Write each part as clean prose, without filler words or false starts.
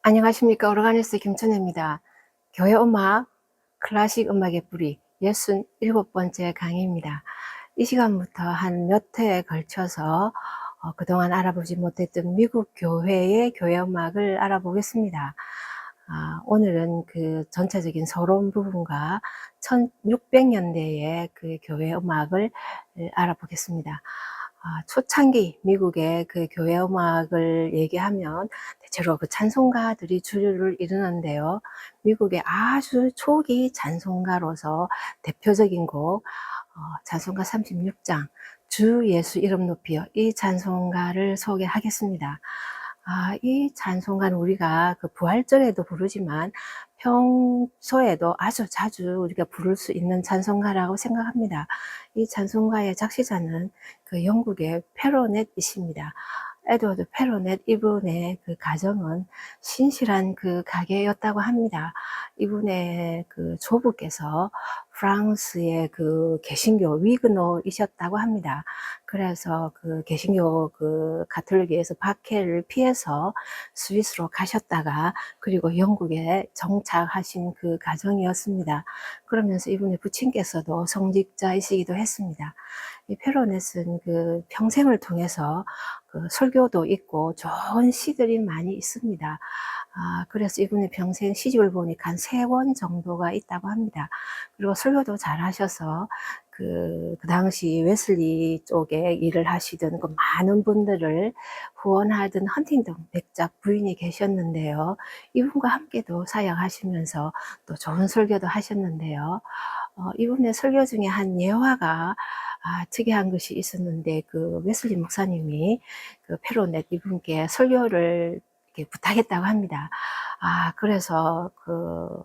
안녕하십니까. 오르가니스트 김천혜입니다. 교회 음악, 클래식 음악의 뿌리 67번째 강의입니다. 이 시간부터 한 몇 회에 걸쳐서 그동안 알아보지 못했던 미국 교회의 교회 음악을 알아보겠습니다. 오늘은 그 전체적인 서론 부분과 1600년대의 그 교회 음악을 알아보겠습니다. 초창기 미국의 그 교회 음악을 얘기하면 대체로 그 찬송가들이 주류를 이루는데요. 미국의 아주 초기 찬송가로서 대표적인 곡, 찬송가 36장, 주 예수 이름 높이요. 이 찬송가를 소개하겠습니다. 이 찬송가는 우리가 그 부활절에도 부르지만 평소에도 아주 자주 우리가 부를 수 있는 찬송가라고 생각합니다. 이 찬송가의 작시자는 그 영국의 페로넷이십니다. 에드워드 페로넷 이분의 그 가정은 신실한 그 가게였다고 합니다. 이분의 그 조부께서 프랑스의 그 개신교 위그노이셨다고 합니다. 그래서 그 개신교 그 가톨릭에서 박해를 피해서 스위스로 가셨다가 그리고 영국에 정착하신 그 가정이었습니다. 그러면서 이분의 부친께서도 성직자이시기도 했습니다. 이 페로넷은 그 평생을 통해서 그 설교도 있고 좋은 시들이 많이 있습니다. 그래서 이분의 평생 시집을 보니까 한 3권 정도가 있다고 합니다. 그리고 설교도 잘 하셔서 그 당시 웨슬리 쪽에 일을 하시던 그 많은 분들을 후원하던 헌팅턴 백작 부인이 계셨는데요. 이분과 함께도 사역하시면서 또 좋은 설교도 하셨는데요. 이분의 설교 중에 한 예화가 특이한 것이 있었는데, 그 웨슬리 목사님이 그 페로넷 이분께 설교를 이렇게 부탁했다고 합니다. 그래서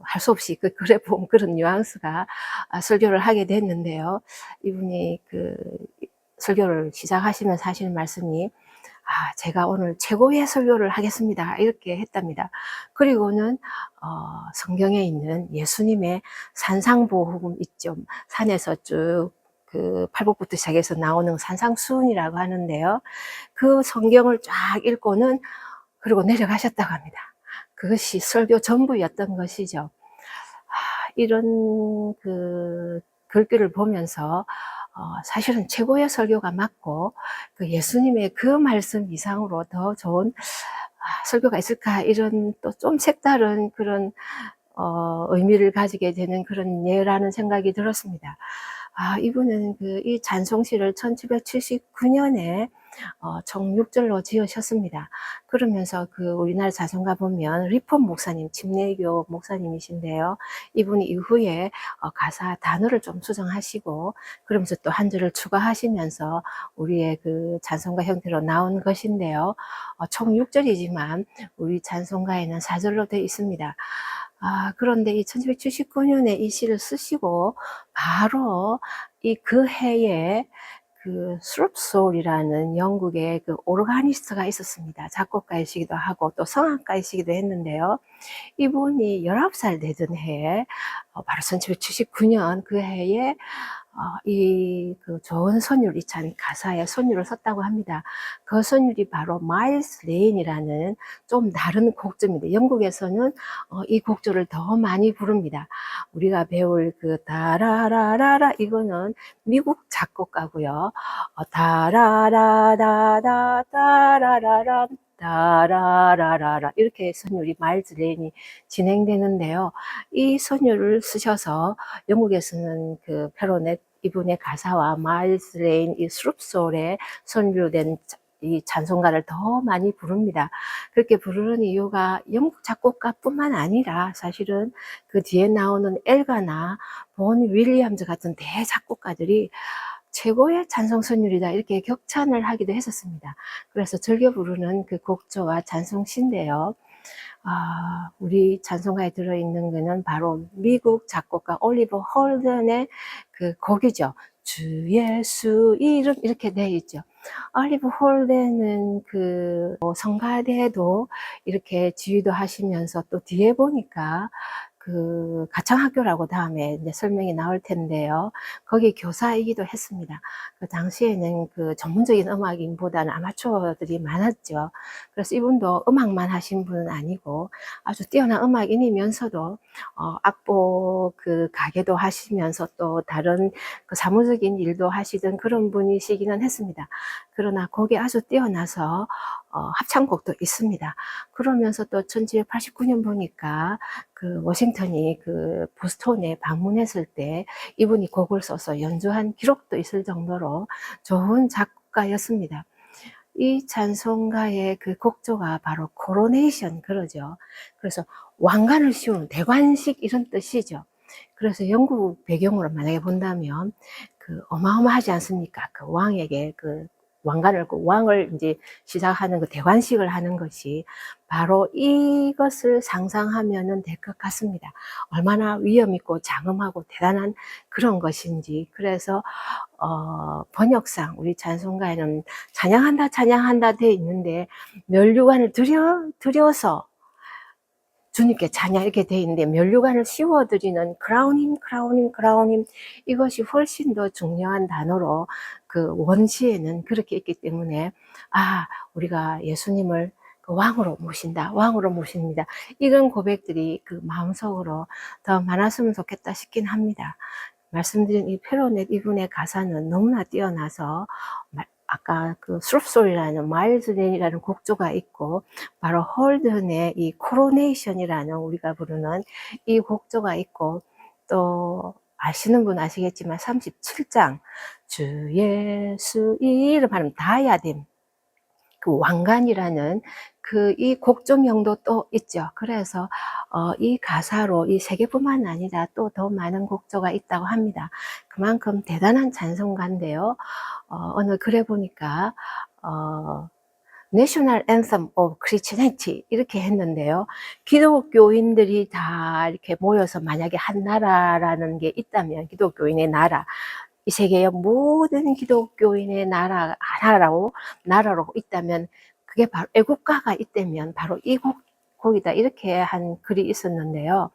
할 수 없이 그 글에 보면 그런 뉘앙스가 설교를 하게 됐는데요. 이분이 그 설교를 시작하시면서 하시는 말씀이 제가 오늘 최고의 설교를 하겠습니다. 이렇게 했답니다. 그리고는 성경에 있는 예수님의 산상보훈 있죠. 산에서 쭉 그 팔복부터 시작해서 나오는 산상수훈이라고 하는데요. 그 성경을 쫙 읽고는 그리고 내려가셨다고 합니다. 그것이 설교 전부였던 것이죠. 이런 그 글귀를 보면서 사실은 최고의 설교가 맞고 그 예수님의 그 말씀 이상으로 더 좋은 설교가 있을까, 이런 또 좀 색다른 그런 의미를 가지게 되는 그런 예라는 생각이 들었습니다. 이분은 이 찬송시를 1779년에 총 6절로 지으셨습니다. 그러면서 그 우리나라 자son가 보면 리폼 목사님, 침례교 목사님이신데요. 이분이 이후에 가사 단어를 좀 수정하시고 그러면서 또 한 절을 추가하시면서 우리의 그 찬송가 형태로 나온 것인데요. 총 6절이지만 우리 찬송가에는 4절로 되어 있습니다. 그런데 이 1779년에 이 시를 쓰시고 바로 그 해에 그 스룹솔이라는 영국의 그 오르가니스트가 있었습니다. 작곡가이시기도 하고 또 성악가이시기도 했는데요. 이분이 19살 되던 해에 바로 1779년 그 해에 그 좋은 선율, 이 찬 가사에 선율을 썼다고 합니다. 그 선율이 바로 마일스 레인이라는 좀 다른 곡조입니다. 영국에서는 이 곡조를 더 많이 부릅니다. 우리가 배울 그 다라라라라, 이거는 미국 작곡가고요. 다라라라라 다라라라 다라라라라, 이렇게 선율이 마일스 레인이 진행되는데요. 이 선율을 쓰셔서 영국에서는 그 페로넷 이분의 가사와 마일스 레인 이 스룹솔에 선율된 이 찬송가를 더 많이 부릅니다. 그렇게 부르는 이유가 영국 작곡가뿐만 아니라 사실은 그 뒤에 나오는 엘가나 본 윌리엄즈 같은 대작곡가들이 최고의 찬송 선율이다, 이렇게 격찬을 하기도 했었습니다. 그래서 즐겨 부르는 그 곡조와 찬송시인데요. 우리 찬송가에 들어있는 거는 바로 미국 작곡가 올리버 홀든의 그 곡이죠. 주 예수 이름, 이렇게 돼 있죠. 올리버 홀든은 그 성가대도 이렇게 지휘도 하시면서 또 뒤에 보니까 그 가창학교라고 다음에 이제 설명이 나올 텐데요. 거기 교사이기도 했습니다. 그 당시에는 그 전문적인 음악인보다는 아마추어들이 많았죠. 그래서 이분도 음악만 하신 분은 아니고 아주 뛰어난 음악인이면서도 악보 그 가게도 하시면서 또 다른 그 사무적인 일도 하시던 그런 분이시기는 했습니다. 그러나 거기에 아주 뛰어나서 합창곡도 있습니다. 그러면서 또 1789년 보니까 그 워싱턴이 그 보스턴에 방문했을 때 이분이 곡을 써서 연주한 기록도 있을 정도로 좋은 작곡가였습니다. 이 찬송가의 그 곡조가 바로 코로네이션 그러죠. 그래서 왕관을 씌우는 대관식 이런 뜻이죠. 그래서 영국 배경으로 만약에 본다면 그 어마어마하지 않습니까? 그 왕에게 그 왕관을 그 왕을 이제 시작하는 그 대관식을 하는 것이 바로 이것을 상상하면은 될 것 같습니다. 얼마나 위험 있고 장엄하고 대단한 그런 것인지. 그래서 번역상 우리 찬송가에는 찬양한다 찬양한다 돼 있는데 면류관을 드려서 주님께 찬양 이렇게 돼 있는데 면류관을 씌워드리는 크라운임 크라운임 크라운임 이것이 훨씬 더 중요한 단어로 그 원시에는 그렇게 있기 때문에 우리가 예수님을 그 왕으로 모신다 왕으로 모십니다 이런 고백들이 그 마음속으로 더 많았으면 좋겠다 싶긴 합니다. 말씀드린 이 페로넷 이분의 가사는 너무나 뛰어나서 아까 그 스롭솔이라는 마일즈랜이라는 곡조가 있고 바로 홀든의 이 코로네이션이라는 우리가 부르는 이 곡조가 있고 또 아시는 분 아시겠지만 37장 주 예수 이름 하면 다이아뎀 그 왕관이라는 그 이 곡조명도 또 있죠. 그래서 이 가사로 이 세 개뿐만 아니라 또 더 많은 곡조가 있다고 합니다. 그만큼 대단한 찬송가인데요. 어느 글에 보니까 National Anthem of Christianity 이렇게 했는데요. 기독교인들이 다 이렇게 모여서 만약에 한 나라라는 게 있다면 기독교인의 나라 이 세계의 모든 기독교인의 나라로 있다면 그게 바로 애국가가 있다면 바로 이 곡이다 이렇게 한 글이 있었는데요.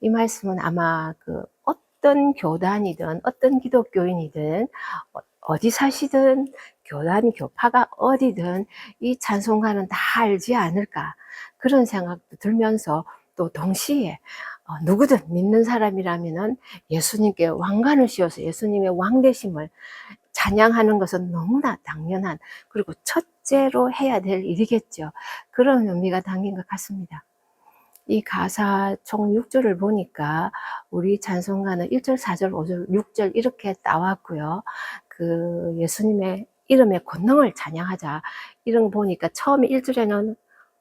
이 말씀은 아마 그 어떤 교단이든 어떤 기독교인이든 어디 사시든 교단 교파가 어디든 이 찬송가는 다 알지 않을까 그런 생각도 들면서 또 동시에 누구든 믿는 사람이라면은 예수님께 왕관을 씌워서 예수님의 왕되심을 찬양하는 것은 너무나 당연한 그리고 첫째로 해야 될 일이겠죠. 그런 의미가 담긴 것 같습니다. 이 가사 총 6절을 보니까 우리 찬송가는 1절, 4절, 5절, 6절 이렇게 나왔고요. 그 예수님의 이름의 권능을 찬양하자. 이런 거 보니까 처음에 1절에는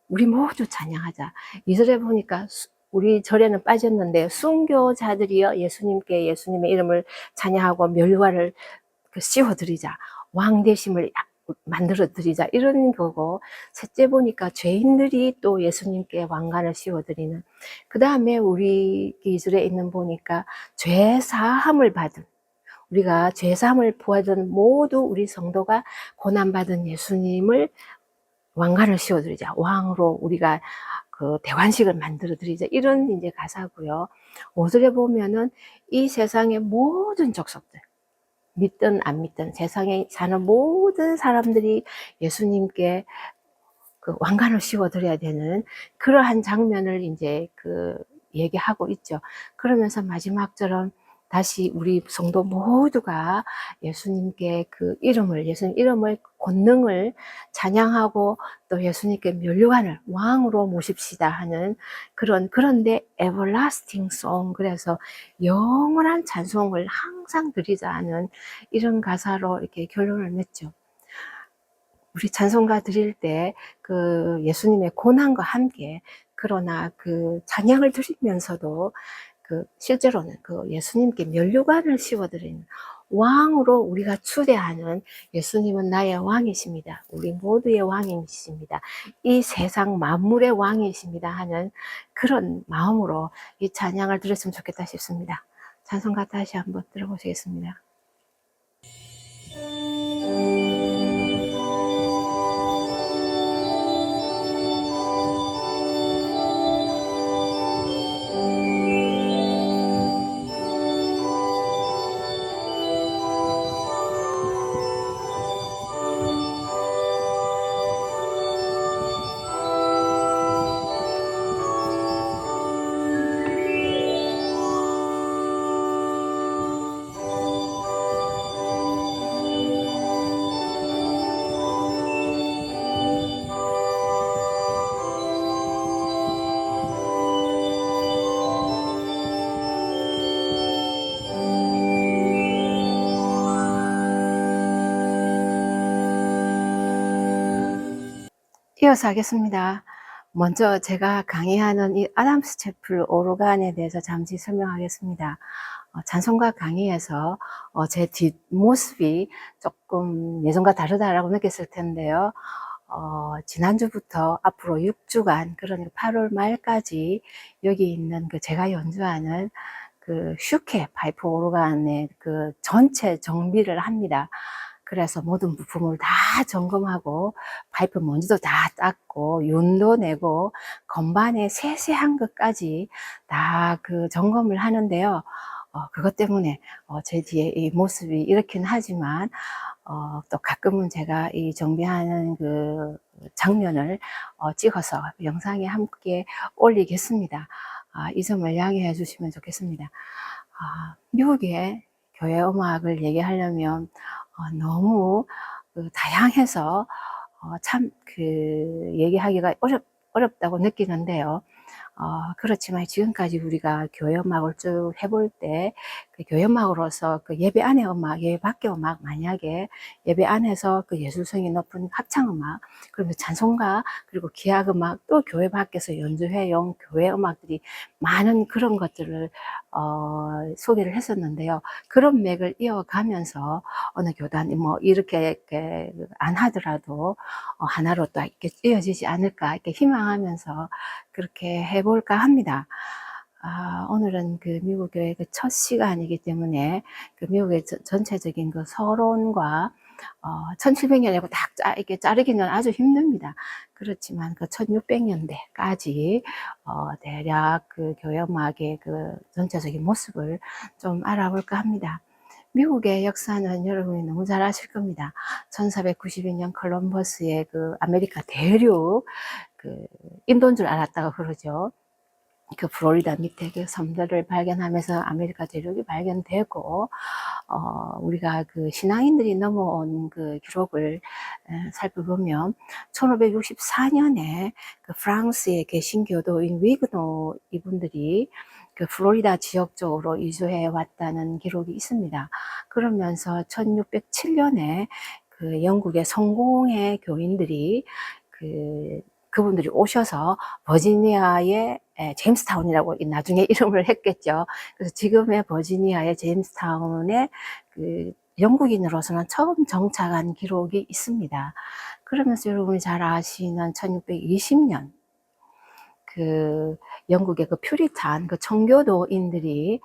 우리 모두 찬양하자. 2절에 보니까 우리 절에는 빠졌는데 순교자들이여 예수님께 예수님의 이름을 찬양하고 멸관을 씌워드리자. 왕되심을 만들어 드리자 이런 거고 셋째 보니까 죄인들이 또 예수님께 왕관을 씌워드리는 그 다음에 우리 기술에 있는 보니까 죄 사함을 받은 우리가 죄 사함을 받은 모두 우리 성도가 고난받은 예수님을 왕관을 씌워드리자 왕으로 우리가 그 대관식을 만들어 드리자 이런 이제 가사고요. 5절에 보면은 이 세상의 모든 족속들 믿든 안 믿든 세상에 사는 모든 사람들이 예수님께 그 왕관을 씌워드려야 되는 그러한 장면을 이제 그 얘기하고 있죠. 그러면서 마지막처럼 다시 우리 성도 모두가 예수님께 그 이름을, 예수님 이름을, 권능을 찬양하고 또 예수님께 면류관을 왕으로 모십시다 하는 그런데 everlasting song, 그래서 영원한 찬송을 항상 드리자 하는 이런 가사로 이렇게 결론을 맺죠. 우리 찬송가 드릴 때 그 예수님의 고난과 함께 그러나 그 찬양을 드리면서도 그 실제로는 그 예수님께 면류관을 씌워드리는 왕으로 우리가 추대하는 예수님은 나의 왕이십니다. 우리 모두의 왕이십니다. 이 세상 만물의 왕이십니다 하는 그런 마음으로 이 찬양을 드렸으면 좋겠다 싶습니다. 찬송가 다시 한번 들어보시겠습니다. 이어서 하겠습니다. 먼저 제가 강의하는 이 아담스 채플 오르간에 대해서 잠시 설명하겠습니다. 찬송가 강의에서 제 뒷모습이 조금 예전과 다르다라고 느꼈을 텐데요. 지난주부터 앞으로 6주간, 그러니까 8월 말까지 여기 있는 그 제가 연주하는 그 슈케 파이프 오르간의 그 전체 정비를 합니다. 그래서 모든 부품을 다 점검하고 파이프 먼지도 다 닦고 윤도 내고 건반의 세세한 것까지 다 그 점검을 하는데요. 그것 때문에 제 뒤에 이 모습이 이렇긴 하지만 또 가끔은 제가 이 정비하는 그 장면을 찍어서 영상에 함께 올리겠습니다. 이 점을 양해해 주시면 좋겠습니다. 미국의 교회 음악을 얘기하려면 너무 다양해서 참 얘기하기가 어렵다고 느끼는데요. 그렇지만 지금까지 우리가 교회 음악을 쭉 해볼 때, 그 교회 음악으로서 그 예배 안의 음악, 예배 밖의 음악, 만약에 예배 안에서 그 예술성이 높은 합창 음악, 그리고 찬송가, 그리고 기악 음악, 또 교회 밖에서 연주해온 교회 음악들이 많은 그런 것들을 소개를 했었는데요. 그런 맥을 이어가면서 어느 교단이 뭐 이렇게 안 하더라도 하나로 또 이렇게 이어지지 않을까 이렇게 희망하면서 그렇게 해볼까 합니다. 오늘은 그 미국 교회 그 첫 시간이기 때문에 그 미국의 전체적인 그 서론과 1700년이고 딱 이렇게 자르기는 아주 힘듭니다. 그렇지만 그 1600년대까지 대략 그 교회 음악의 그 전체적인 모습을 좀 알아볼까 합니다. 미국의 역사는 여러분이 너무 잘 아실 겁니다. 1492년 콜럼버스의 그 아메리카 대륙, 그 인도인 줄 알았다고 그러죠. 그 플로리다 밑에 그 섬들을 발견하면서 아메리카 대륙이 발견되고, 우리가 그 신앙인들이 넘어온 그 기록을 살펴보면 1564년에 그 프랑스의 개신교도인 위그노 이분들이 그 플로리다 지역 쪽으로 이주해 왔다는 기록이 있습니다. 그러면서 1607년에 그 영국의 성공의 교인들이 그분들이 오셔서 버지니아의 제임스타운이라고 나중에 이름을 했겠죠. 그래서 지금의 버지니아의 제임스타운에 그 영국인으로서는 처음 정착한 기록이 있습니다. 그러면서 여러분이 잘 아시는 1620년 그 영국의 그 퓨리탄 그 청교도인들이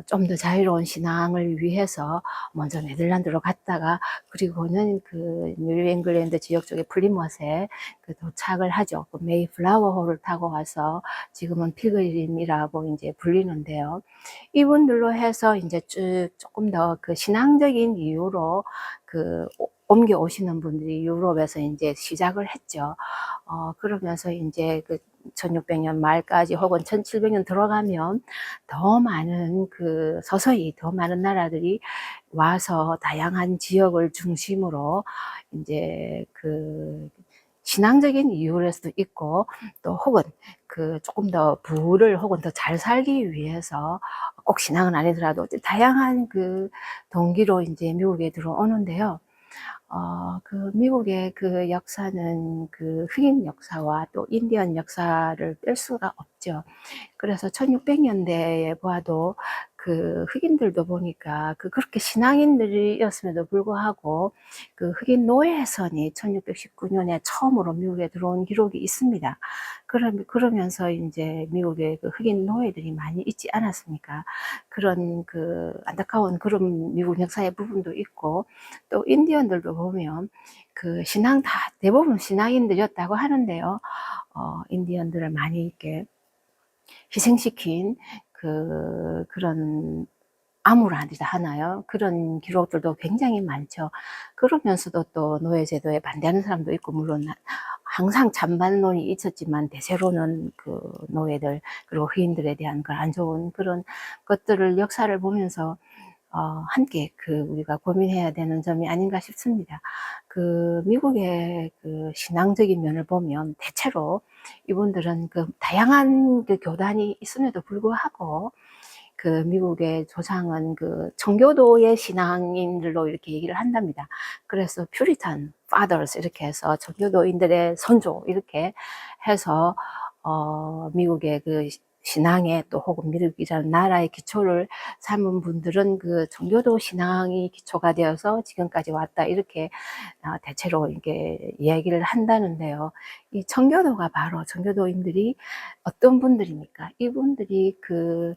좀 더 자유로운 신앙을 위해서 먼저 네덜란드로 갔다가, 그리고는 그 뉴 잉글랜드 지역 쪽에 플리머스에 그 도착을 하죠. 그 메이플라워호를 타고 와서 지금은 필그림이라고 이제 불리는데요. 이분들로 해서 이제 쭉 조금 더 그 신앙적인 이유로 그 옮겨 오시는 분들이 유럽에서 이제 시작을 했죠. 그러면서 이제 그 1600년 말까지 혹은 1700년 들어가면 더 많은 그 서서히 더 많은 나라들이 와서 다양한 지역을 중심으로 이제 그 신앙적인 이유로서도 있고, 또 혹은 그 조금 더 부를 혹은 더 잘 살기 위해서 꼭 신앙은 아니더라도 다양한 그 동기로 이제 미국에 들어오는데요. 그 미국의 그 역사는 그 흑인 역사와 또 인디언 역사를 뺄 수가 없죠. 그래서 1600년대에 봐도 그 흑인들도 보니까 그렇게 신앙인들이었음에도 불구하고 그 흑인 노예선이 1619년에 처음으로 미국에 들어온 기록이 있습니다. 그러면서 이제 미국에 그 흑인 노예들이 많이 있지 않았습니까? 그런 그 안타까운 그런 미국 역사의 부분도 있고, 또 인디언들도 보면 그 신앙 다 대부분 신앙인들이었다고 하는데요. 인디언들을 많이 이렇게 희생시킨 그런 아무라디다 하나요? 그런 기록들도 굉장히 많죠. 그러면서도 또 노예제도에 반대하는 사람도 있고, 물론 항상 찬반론이 있었지만 대체로는 그 노예들 그리고 흑인들에 대한 그 안 좋은 그런 것들을 역사를 보면서 함께 그 우리가 고민해야 되는 점이 아닌가 싶습니다. 그 미국의 그 신앙적인 면을 보면 대체로 이분들은 그 다양한 그 교단이 있음에도 불구하고 그 미국의 조상은 그 청교도의 신앙인들로 이렇게 얘기를 한답니다. 그래서 퓨리탄 fathers 이렇게 해서 청교도인들의 선조 이렇게 해서 미국의 그 신앙에 또 혹은 미국이라는 나라의 기초를 삼은 분들은 그 청교도 신앙이 기초가 되어서 지금까지 왔다 이렇게 대체로 이렇게 이야기를 한다는데요. 이 청교도가 바로 청교도인들이 어떤 분들입니까? 이분들이 그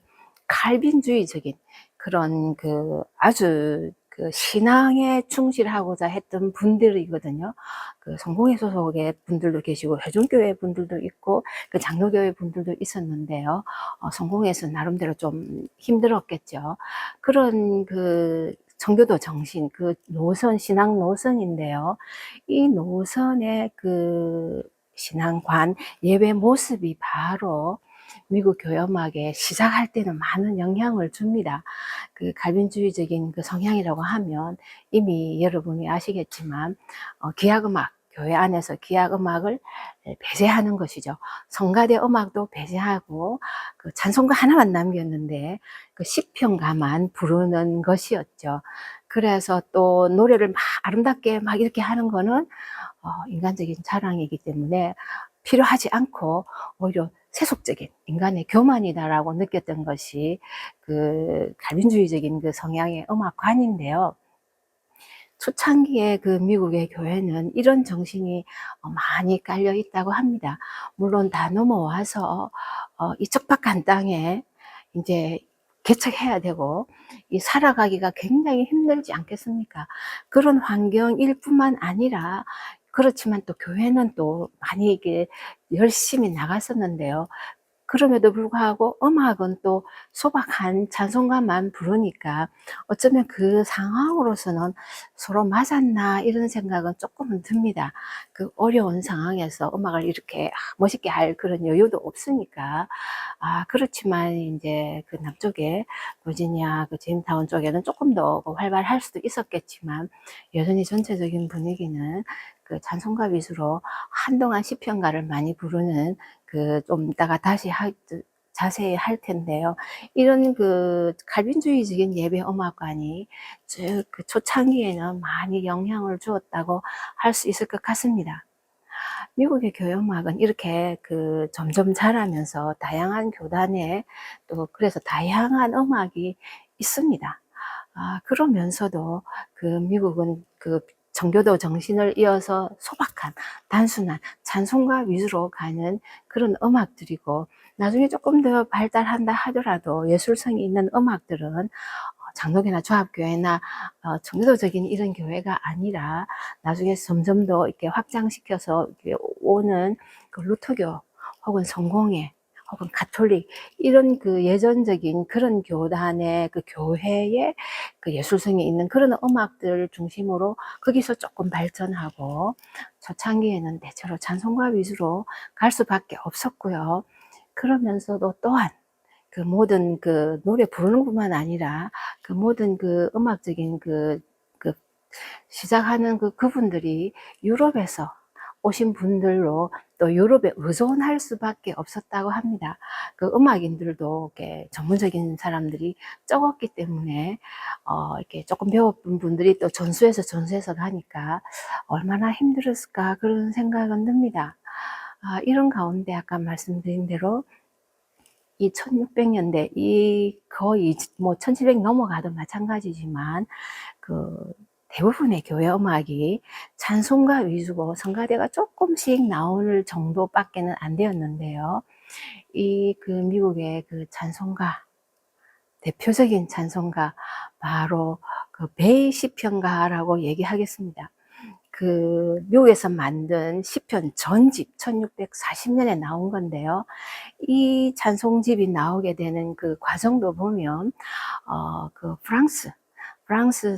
칼빈주의적인 그런 그 아주 그 신앙에 충실하고자 했던 분들이거든요. 그 성공회 소속의 분들도 계시고 회중교회 분들도 있고 그 장로교회 분들도 있었는데요. 성공회에서 나름대로 좀 힘들었겠죠. 그런 그 청교도 정신, 그 노선, 신앙 노선인데요. 이 노선의 그 신앙관, 예배 모습이 바로 미국 교회음악에 시작할 때는 많은 영향을 줍니다. 그 갈빈주의적인 그 성향이라고 하면 이미 여러분이 아시겠지만 기악음악, 교회 안에서 기악음악을 배제하는 것이죠. 성가대 음악도 배제하고 그 찬송가 하나만 남겼는데 그 시편가만 부르는 것이었죠. 그래서 또 노래를 막 아름답게 막 이렇게 하는 거는 인간적인 자랑이기 때문에 필요하지 않고 오히려 세속적인 인간의 교만이다라고 느꼈던 것이 그 갈빈주의적인 그 성향의 음악관인데요. 초창기에 그 미국의 교회는 이런 정신이 많이 깔려 있다고 합니다. 물론 다 넘어와서 이 척박한 땅에 이제 개척해야 되고 이 살아가기가 굉장히 힘들지 않겠습니까? 그런 환경일 뿐만 아니라 그렇지만 또 교회는 또 많이 이게 열심히 나갔었는데요. 그럼에도 불구하고 음악은 또 소박한 찬송가만 부르니까 어쩌면 그 상황으로서는 서로 맞았나 이런 생각은 조금은 듭니다. 그 어려운 상황에서 음악을 이렇게 멋있게 할 그런 여유도 없으니까. 그렇지만 이제 그 남쪽에 버지니아 그 제임스타운 쪽에는 조금 더 활발할 수도 있었겠지만 여전히 전체적인 분위기는 그 찬송가 위주로 한동안 시편가를 많이 부르는 그 좀 이따가 다시 자세히 할 텐데요. 이런 그 칼빈주의적인 예배 음악관이 쭉 그 초창기에는 많이 영향을 주었다고 할 수 있을 것 같습니다. 미국의 교회 음악은 이렇게 그 점점 자라면서 다양한 교단에 또 그래서 다양한 음악이 있습니다. 그러면서도 그 미국은 그 정교도 정신을 이어서 소박한 단순한 찬송가 위주로 가는 그런 음악들이고 나중에 조금 더 발달한다 하더라도 예술성이 있는 음악들은 장로교나 조합교회나 정교도적인 이런 교회가 아니라 나중에 점점 더 이렇게 확장시켜서 이렇게 오는 그 루터교 혹은 성공회 혹은 가톨릭 이런 그 예전적인 그런 교단의 그 교회의 그 예술성이 있는 그런 음악들 중심으로 거기서 조금 발전하고 초창기에는 대체로 찬송가 위주로 갈 수밖에 없었고요. 그러면서도 또한 그 모든 그 노래 부르는 뿐만 아니라 그 모든 그 음악적인 그 시작하는 그분들이 유럽에서 오신 분들로 또 유럽에 의존할 수밖에 없었다고 합니다. 그 음악인들도 이렇게 전문적인 사람들이 적었기 때문에 이렇게 조금 배워본 분들이 또 전수해서 가니까 얼마나 힘들었을까 그런 생각은 듭니다. 이런 가운데 아까 말씀드린 대로 이 1600년대 이 거의 뭐 1700 넘어가도 마찬가지지만 그 대부분의 교회 음악이 찬송가 위주고 성가대가 조금씩 나올 정도밖에는 안 되었는데요. 이 그 미국의 그 찬송가 대표적인 찬송가 바로 그 베이 시편가라고 얘기하겠습니다. 그 미국에서 만든 시편 전집 1640년에 나온 건데요. 이 찬송집이 나오게 되는 그 과정도 보면 그 프랑스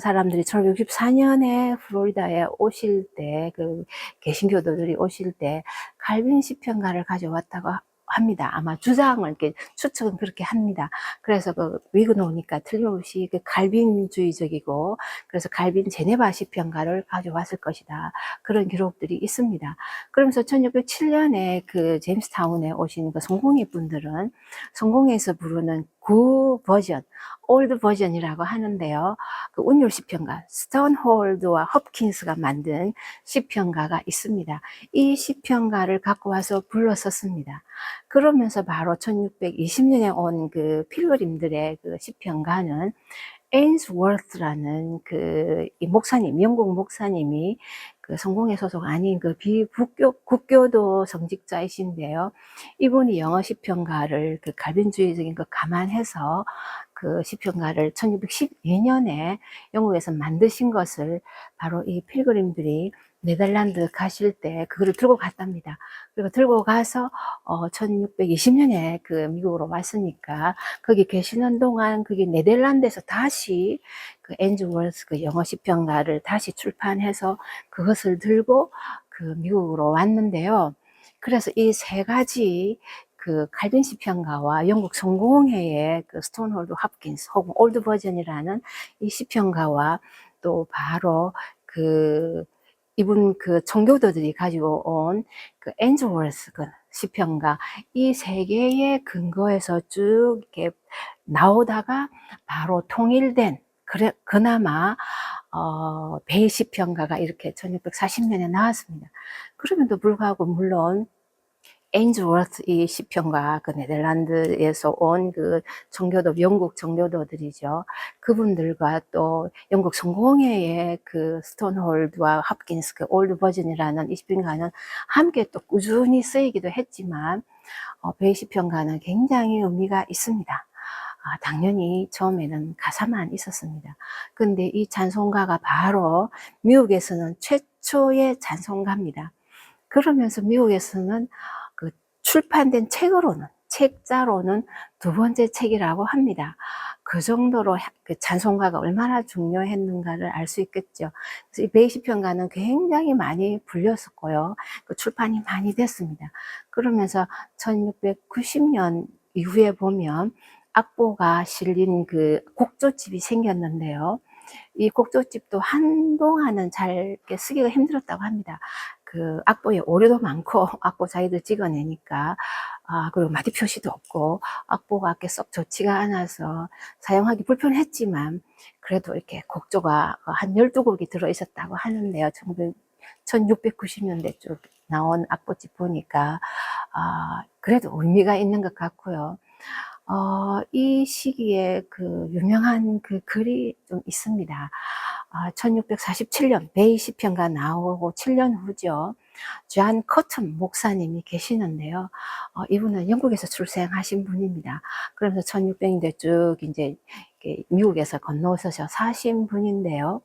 사람들이 1564년에 플로리다에 오실 때 그 개신교도들이 오실 때 칼빈 시편가를 가져왔다고 합니다. 아마 주장을 이렇게 추측은 그렇게 합니다. 그래서 그 미국 오니까 틀림없이 그 칼빈주의적이고, 그래서 칼빈 제네바 시편가를 가져왔을 것이다. 그런 기록들이 있습니다. 그러면서 1607년에 그 제임스타운에 오신 그 성공회 분들은 성공회에서 부르는 구 버전, 올드 버전이라고 하는데요. 그 운율 시편가 스톤홀드와 홉킨스가 만든 시편가가 있습니다. 이 시편가를 갖고 와서 불렀었습니다. 그러면서 바로 1620년에 온 그 필그림들의 그 시편가는 에인스워스라는 그 이 목사님, 영국 목사님이 그 성공회 소속 아닌 그 국교도 성직자이신데요. 이분이 영어 시편가를 그 갈빈주의적인 거 감안해서 그 시편가를 1612년에 영국에서 만드신 것을 바로 이 필그림들이 네덜란드 가실 때 그거를 들고 갔답니다. 그리고 들고 가서 1620년에 그 미국으로 왔으니까 거기 계시는 동안 그게 네덜란드에서 다시 그 앤즈워스 그 영어 시편가를 다시 출판해서 그것을 들고 그 미국으로 왔는데요. 그래서 이 세 가지 그 칼빈 시편가와 영국 성공회의 그 스톤홀드 홉킨스 혹은 올드 버전이라는 이 시편가와 또 바로 그 이분 그 청교도들이 가지고 온 그 앤즈워스 그 시편가, 이 세 개의 근거에서 쭉 이렇게 나오다가 바로 통일된, 그나마 베이 시편가가 이렇게 1640년에 나왔습니다. 그럼에도 불구하고 물론 에인즈워스 이 시편가, 그 네덜란드에서 온 그 청교도, 영국 청교도들이죠. 그분들과 또 영국 성공회의 그 스톤홀드와 홉킨스 그 올드 버전이라는 이 시편가는 함께 또 꾸준히 쓰이기도 했지만 베이 시편가는 굉장히 의미가 있습니다. 당연히 처음에는 가사만 있었습니다. 근데 이 찬송가가 바로 미국에서는 최초의 찬송가입니다. 그러면서 미국에서는 그 출판된 책자로는 두 번째 책이라고 합니다. 그 정도로 그 찬송가가 얼마나 중요했는가를 알 수 있겠죠. 그래서 이 베이 시편가는 굉장히 많이 불렸었고요. 그 출판이 많이 됐습니다. 그러면서 1690년 이후에 보면 악보가 실린 그 곡조집이 생겼는데요. 이 곡조집도 한동안은 잘 쓰기가 힘들었다고 합니다. 그 악보에 오류도 많고 악보 자기들 찍어내니까 그리고 마디 표시도 없고 악보가 썩 좋지가 않아서 사용하기 불편했지만 그래도 이렇게 곡조가 한 12곡이 들어있었다고 하는데요. 1690년대 쪽 나온 악보집 보니까 그래도 의미가 있는 것 같고요. 이 시기에 그 유명한 그 글이 좀 있습니다. 1647년 베이 시편가 나오고 7년 후죠. 존 커튼 목사님이 계시는데요. 이분은 영국에서 출생하신 분입니다. 그래서 1600년대 쭉 이제 미국에서 건너오셔서 사신 분인데요.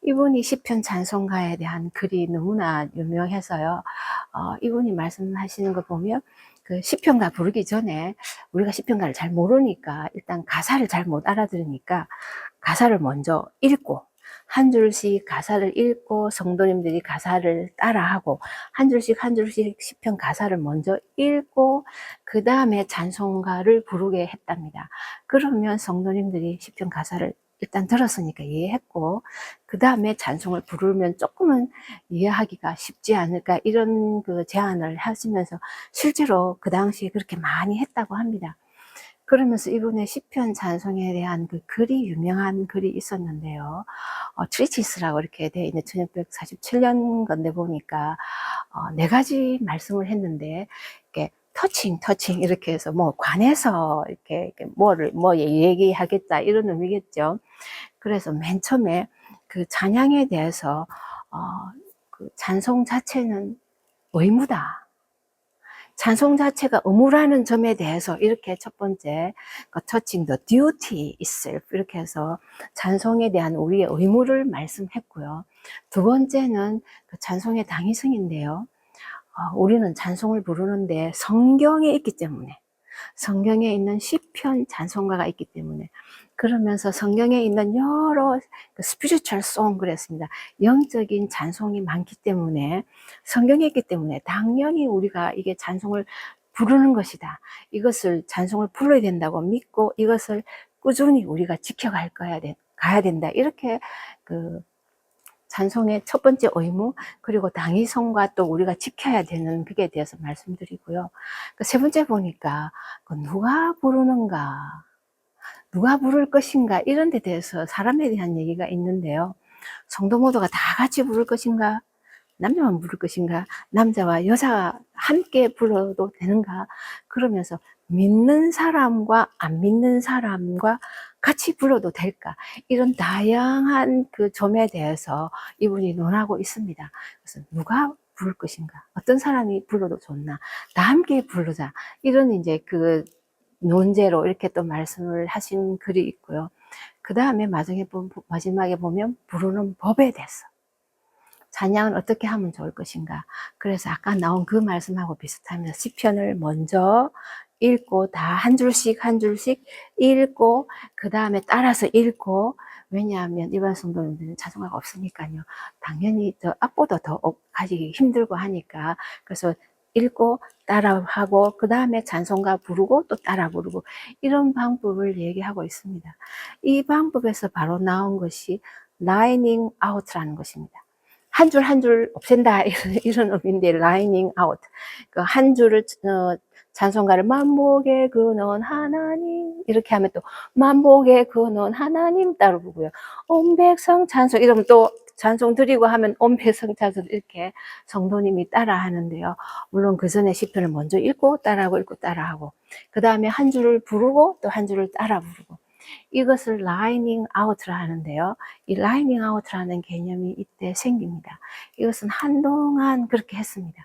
이분이 시편 찬송가에 대한 글이 너무나 유명해서요. 이분이 말씀하시는 거 보면 그 시편가 부르기 전에 우리가 시편가를 잘 모르니까 일단 가사를 잘 못 알아들으니까 가사를 먼저 읽고 한 줄씩 가사를 읽고 성도님들이 가사를 따라하고 한 줄씩 한 줄씩 시편 가사를 먼저 읽고 그 다음에 찬송가를 부르게 했답니다. 그러면 성도님들이 시편 가사를 일단 들었으니까 이해했고 그 다음에 찬송을 부르면 조금은 이해하기가 쉽지 않을까, 이런 그 제안을 하시면서 실제로 그 당시에 그렇게 많이 했다고 합니다. 그러면서 이분의 시편 찬송에 대한 그 글이, 유명한 글이 있었는데요. 트리티스라고 이렇게 되어 있는 1647년 건데 보니까 네 가지 말씀을 했는데 이렇게 터칭 이렇게 해서 뭐 관해서 이렇게 뭐 얘기하겠다 이런 의미겠죠. 그래서 맨 처음에 그 찬양에 대해서 그 찬송 자체는 의무다. 찬송 자체가 의무라는 점에 대해서 이렇게 첫 번째 touching the duty itself 이렇게 해서 찬송에 대한 우리의 의무를 말씀했고요. 두 번째는 그 찬송의 당위성인데요. 우리는 찬송을 부르는데 성경에 있기 때문에, 성경에 있는 시편 찬송가가 있기 때문에, 그러면서 성경에 있는 여러 spiritual song 그랬습니다. 영적인 찬송이 많기 때문에, 성경에 있기 때문에 당연히 우리가 이게 찬송을 부르는 것이다. 이것을 찬송을 불러야 된다고 믿고 이것을 꾸준히 우리가 지켜갈 가야 된다. 이렇게 그 찬송의 첫 번째 의무, 그리고 당위성과 또 우리가 지켜야 되는 그에 대해서 말씀드리고요. 세 번째 보니까 누가 부르는가, 누가 부를 것인가, 이런 데 대해서 사람에 대한 얘기가 있는데요. 성도 모두가 다 같이 부를 것인가, 남자만 부를 것인가, 남자와 여자가 함께 불러도 되는가, 그러면서 믿는 사람과 안 믿는 사람과 같이 불러도 될까, 이런 다양한 그 점에 대해서 이분이 논하고 있습니다. 그래서 누가 부를 것인가, 어떤 사람이 불러도 좋나, 다 함께 부르자, 이런 이제 그 논제로 이렇게 또 말씀을 하신 글이 있고요. 그 다음에 마지막에 보면 부르는 법에 대해서, 찬양은 어떻게 하면 좋을 것인가. 그래서 아까 나온 그 말씀하고 비슷합니다. 시편을 먼저 읽고 다 한 줄씩 한 줄씩 읽고 그 다음에 따라서 읽고, 왜냐하면 일반 성도님들은 찬송가가 없으니까요. 당연히 더 악보도 더 가지기 힘들고 하니까, 그래서 읽고 따라하고 그 다음에 찬송가 부르고 또 따라 부르고, 이런 방법을 얘기하고 있습니다. 이 방법에서 바로 나온 것이 라이닝 아웃라는 것입니다. 한 줄 한 줄 없앤다, 이런 의미인데, 라이닝 아웃. 그 한 줄을, 찬송가를 만복의 근원 하나님, 이렇게 하면 또 만복의 근원 하나님 따로 부르고요. 온 백성 찬송, 이러면 또 찬송 드리고 하면 온 백성 찬송, 이렇게 성도님이 따라 하는데요. 물론 그 전에 시편을 먼저 읽고 따라하고, 그 다음에 한 줄을 부르고 또 한 줄을 따라 부르고, 이것을 라이닝 아웃을 하는데요. 이 라이닝 아웃이라는 개념이 이때 생깁니다. 이것은 한동안 그렇게 했습니다.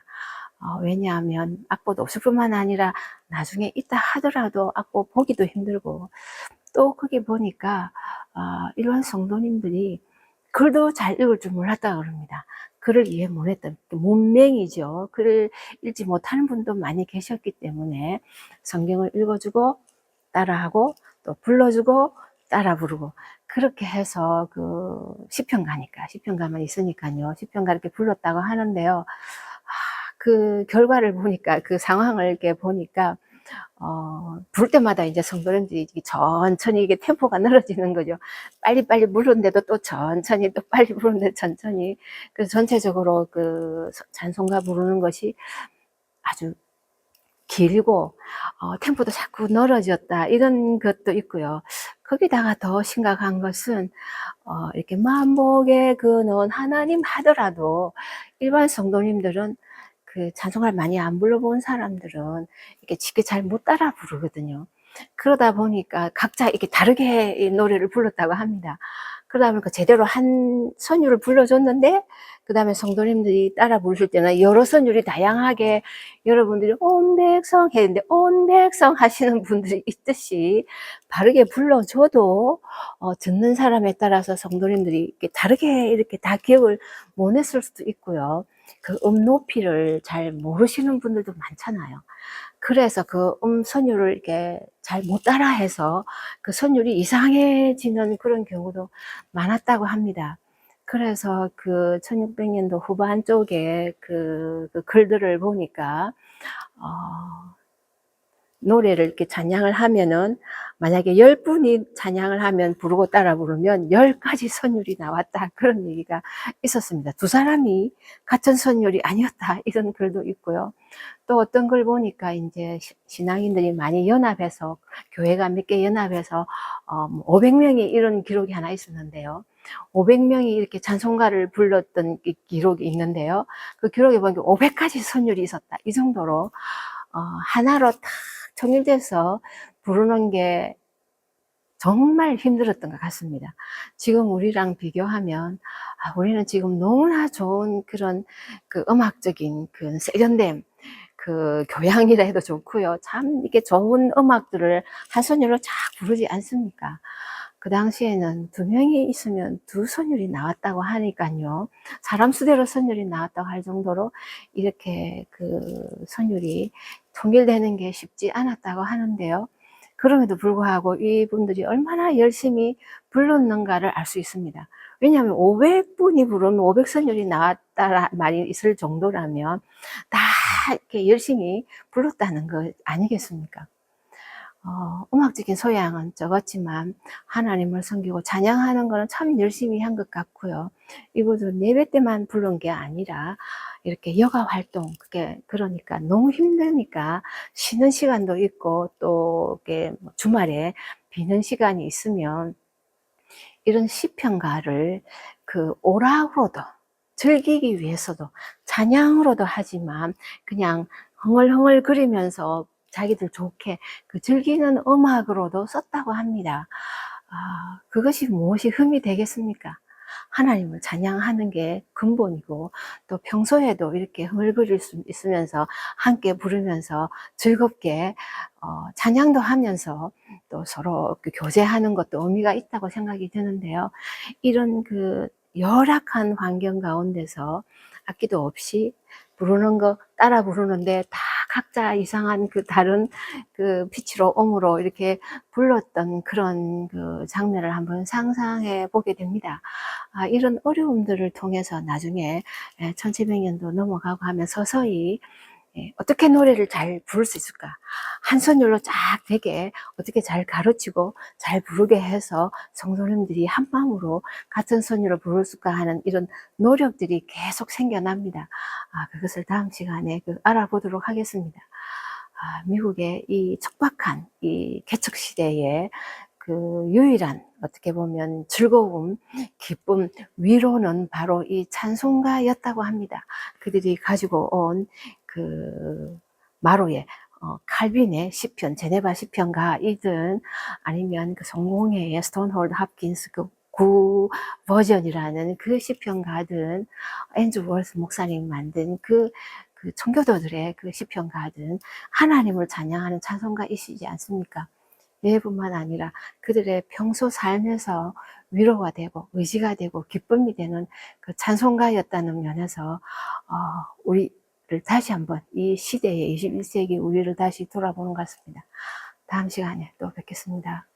왜냐하면 악보도 없을 뿐만 아니라 나중에 있다 하더라도 악보 보기도 힘들고, 또 거기 보니까 일반 성도님들이 글도 잘 읽을 줄 몰랐다 그럽니다. 글을 이해 못했던, 문맹이죠. 글을 읽지 못하는 분도 많이 계셨기 때문에 성경을 읽어주고 따라하고 또 불러주고 따라 부르고, 그렇게 해서 그 시편가만 있으니까요. 시편가 이렇게 불렀다고 하는데요. 그 결과를 보니까, 그 상황을 이렇게 보니까, 부를 때마다 이제 성도님들이 천천히 이게 템포가 늘어지는 거죠. 빨리빨리 부르는데도 또 천천히, 또 빨리 부르는데 천천히. 그래서 전체적으로 그 찬송가 부르는 것이 아주 길고, 템포도 자꾸 늘어졌다, 이런 것도 있고요. 거기다가 더 심각한 것은, 이렇게 만복의 근원 하나님 하더라도, 일반 성도님들은 그 찬송가를 많이 안 불러본 사람들은 이렇게 쉽게 잘 못 따라 부르거든요. 그러다 보니까 각자 이렇게 다르게 이 노래를 불렀다고 합니다. 그러다 보니까 제대로 한 선율을 불러줬는데, 그 다음에 성도님들이 따라 부르실 때는 여러 선율이 다양하게, 여러분들이 온 백성 했는데 온 백성 하시는 분들이 있듯이 바르게 불러줘도 듣는 사람에 따라서 성도님들이 이렇게 다르게 이렇게 다 기억을 못 했을 수도 있고요. 그 높이를 잘 모르시는 분들도 많잖아요. 그래서 그 선율을 이렇게 잘 못 따라 해서 그 선율이 이상해지는 그런 경우도 많았다고 합니다. 그래서 그 1600년도 후반 쪽에 그 글들을 보니까, 노래를 이렇게 찬양을 하면은, 만약에 10분이 찬양을 하면 부르고 따라 부르면 10가지 선율이 나왔다, 그런 얘기가 있었습니다. 두 사람이 같은 선율이 아니었다, 이런 글도 있고요. 또 어떤 걸 보니까 이제 신앙인들이 많이 연합해서, 교회가 몇 개 연합해서 500명이 이런 기록이 하나 있었는데요. 500명이 이렇게 찬송가를 불렀던 기록이 있는데요. 그 기록에 보니까 500가지 선율이 있었다, 이 정도로 하나로 딱 통일돼서 부르는 게 정말 힘들었던 것 같습니다. 지금 우리랑 비교하면, 우리는 지금 너무나 좋은 그런 그 음악적인 그 세련됨, 그 교양이라 해도 좋고요. 참 이렇게 좋은 음악들을 한 선율로 쫙 부르지 않습니까? 그 당시에는 2명이 있으면 2선율이 나왔다고 하니까요. 사람 수대로 선율이 나왔다고 할 정도로 이렇게 그 선율이 통일되는 게 쉽지 않았다고 하는데요. 그럼에도 불구하고 이분들이 얼마나 열심히 불렀는가를 알 수 있습니다. 왜냐하면 500분이 부르면 500선율이 나왔다라 말이 있을 정도라면 다 이렇게 열심히 불렀다는 거 아니겠습니까? 음악적인 소양은 적었지만 하나님을 섬기고 찬양하는 거는 참 열심히 한 것 같고요. 이분들은 예배 때만 부른 게 아니라 이렇게 여가 활동, 그러니까 너무 힘드니까 쉬는 시간도 있고 또 이렇게 주말에 비는 시간이 있으면 이런 시편가를 그 오락으로도 즐기기 위해서도 찬양으로도 하지만 그냥 흥얼흥얼 거리면서 자기들 좋게 그 즐기는 음악으로도 썼다고 합니다. 그것이 무엇이 흠이 되겠습니까? 하나님을 찬양하는 게 근본이고 또 평소에도 이렇게 흥얼거릴 수 있으면서 함께 부르면서 즐겁게 찬양도 하면서 또 서로 교제하는 것도 의미가 있다고 생각이 드는데요. 이런 그 열악한 환경 가운데서 악기도 없이 부르는 거 따라 부르는데 다 각자 이상한 그 다른 그 피치로 음으로 이렇게 불렀던 그런 그 장면을 한번 상상해 보게 됩니다. 이런 어려움들을 통해서 나중에 1700년도 넘어가고 하면 서서히 어떻게 노래를 잘 부를 수 있을까? 한 선율로 쫙 되게 어떻게 잘 가르치고 잘 부르게 해서 성도님들이 한 마음으로 같은 선율로 부를 수 있을까 하는 이런 노력들이 계속 생겨납니다. 그것을 다음 시간에 알아보도록 하겠습니다. 미국의 이 척박한 이 개척 시대에 그 유일한 어떻게 보면 즐거움, 기쁨, 위로는 바로 이 찬송가였다고 합니다. 그들이 가지고 온 그 마로의 칼빈의 시편, 제네바 시편가이든 아니면 그 성공회의 스톤홀드 합킨스 그 구 버전이라는 그 시편가든 앤드루 월스 목사님 만든 그 청교도들의 그 시편가든 하나님을 찬양하는 찬송가이시지 않습니까? 예뿐만 아니라 그들의 평소 삶에서 위로가 되고 의지가 되고 기쁨이 되는 그 찬송가였다는 면에서 우리를 다시 한번 이 시대의 21세기 우리를 다시 돌아보는 것 같습니다. 다음 시간에 또 뵙겠습니다.